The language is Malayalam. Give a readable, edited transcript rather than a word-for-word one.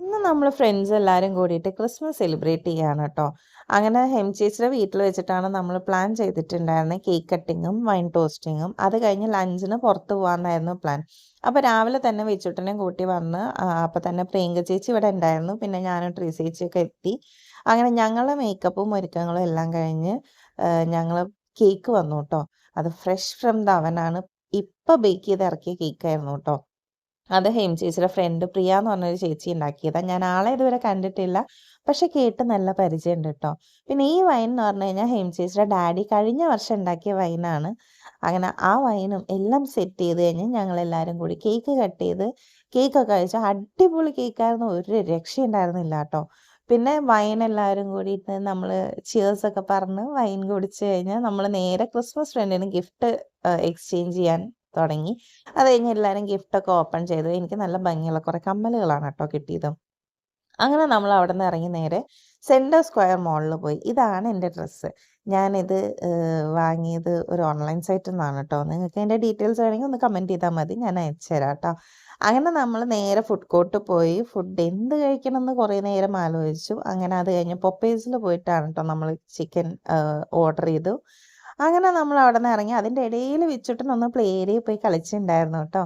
ഇന്ന് നമ്മൾ ഫ്രണ്ട്സ് എല്ലാവരും കൂടിയിട്ട് ക്രിസ്മസ് സെലിബ്രേറ്റ് ചെയ്യാണ് കേട്ടോ. അങ്ങനെ ചേച്ചിയുടെ വീട്ടിൽ വെച്ചിട്ടാണ് നമ്മൾ പ്ലാൻ ചെയ്തിട്ടുണ്ടായിരുന്നത്. കേക്ക് കട്ടിങ്ങും വൈൻ ടോസ്റ്റിങ്ങും അത് കഴിഞ്ഞ് ലഞ്ചിന് പുറത്ത് പോകാമെന്നായിരുന്നു പ്ലാൻ. അപ്പോൾ രാവിലെ തന്നെ വെച്ചുട്ടനെയും കൂട്ടി വന്ന് അപ്പോൾ തന്നെ പ്രിയങ്ക ചേച്ചി ഇവിടെ ഉണ്ടായിരുന്നു. പിന്നെ ഞാനും ട്രീ ചേച്ചിയൊക്കെ എത്തി. അങ്ങനെ ഞങ്ങളുടെ മേക്കപ്പും ഒരുക്കങ്ങളും എല്ലാം കഴിഞ്ഞ് ഞങ്ങൾ കേക്ക് വന്നു കേട്ടോ. അത് ഫ്രഷ് ഫ്രം ദ അവനാണ്. ഇപ്പം ബേക്ക് ചെയ്ത് ഇറക്കിയ കേക്കായിരുന്നു കേട്ടോ. അത് ചേച്ചിയുടെ ഫ്രണ്ട് പ്രിയ എന്ന് പറഞ്ഞൊരു ചേച്ചി ഉണ്ടാക്കിയതാണ്. ഞാൻ ആളെ ഇതുവരെ കണ്ടിട്ടില്ല. പക്ഷെ കേട്ട് നല്ല പരിചയമുണ്ട് കേട്ടോ. പിന്നെ ഈ വൈൻ എന്ന് പറഞ്ഞു കഴിഞ്ഞാൽ ചേച്ചിയുടെ ഡാഡി കഴിഞ്ഞ വർഷം ഉണ്ടാക്കിയ വൈനാണ്. അങ്ങനെ ആ വൈനും എല്ലാം സെറ്റ് ചെയ്ത് കഴിഞ്ഞ് ഞങ്ങളെല്ലാവരും കൂടി കേക്ക് കട്ട് ചെയ്ത് കേക്കൊക്കെ കഴിച്ചു. അടിപൊളി കേക്കായിരുന്നു. ഒരു രക്ഷയുണ്ടായിരുന്നില്ല കേട്ടോ. പിന്നെ വൈൻ എല്ലാവരും കൂടിയിട്ട് നമ്മൾ ചിയേഴ്സ് ഒക്കെ പറഞ്ഞ് വൈൻ കുടിച്ച് കഴിഞ്ഞാൽ നമ്മൾ നേരെ ക്രിസ്മസ് ഫ്രണ്ടിന് ഗിഫ്റ്റ് എക്സ്ചേഞ്ച് ചെയ്യാൻ തുടങ്ങി. അത് കഴിഞ്ഞ് എല്ലാവരും ഗിഫ്റ്റൊക്കെ ഓപ്പൺ ചെയ്തു. എനിക്ക് നല്ല ഭംഗിയുള്ള കുറേ കമ്മലുകളാണ് കേട്ടോ കിട്ടിയത്. അങ്ങനെ നമ്മൾ അവിടെ നിന്ന് ഇറങ്ങി നേരെ സെൻറ്റർ സ്ക്വയർ മോളിൽ പോയി. ഇതാണ് എൻ്റെ ഡ്രസ്സ്. ഞാനിത് വാങ്ങിയത് ഒരു ഓൺലൈൻ സൈറ്റിൽ നിന്നാണ് കേട്ടോ. നിങ്ങൾക്ക് അതിൻ്റെ ഡീറ്റെയിൽസ് വേണമെങ്കിൽ ഒന്ന് കമൻറ്റ് ചെയ്താൽ മതി. ഞാൻ അയച്ചു തരാം കേട്ടോ. അങ്ങനെ നമ്മൾ നേരെ ഫുഡ് കോർട്ട് പോയി. ഫുഡ് എന്ത് കഴിക്കണമെന്ന് കുറേ നേരം ആലോചിച്ചു. അങ്ങനെ അത് കഴിഞ്ഞ് പൊപ്പേസിൽ പോയിട്ടാണ് കേട്ടോ നമ്മൾ ചിക്കൻ ഓർഡർ ചെയ്തു. അങ്ങനെ നമ്മൾ അവിടെ നിന്ന് ഇറങ്ങി. അതിൻ്റെ ഇടയിൽ വിച്ചുട്ടൻ ഒന്ന് പ്ലേ ഏരിയയിൽ പോയി കളിച്ചിട്ടുണ്ടായിരുന്നു കേട്ടോ.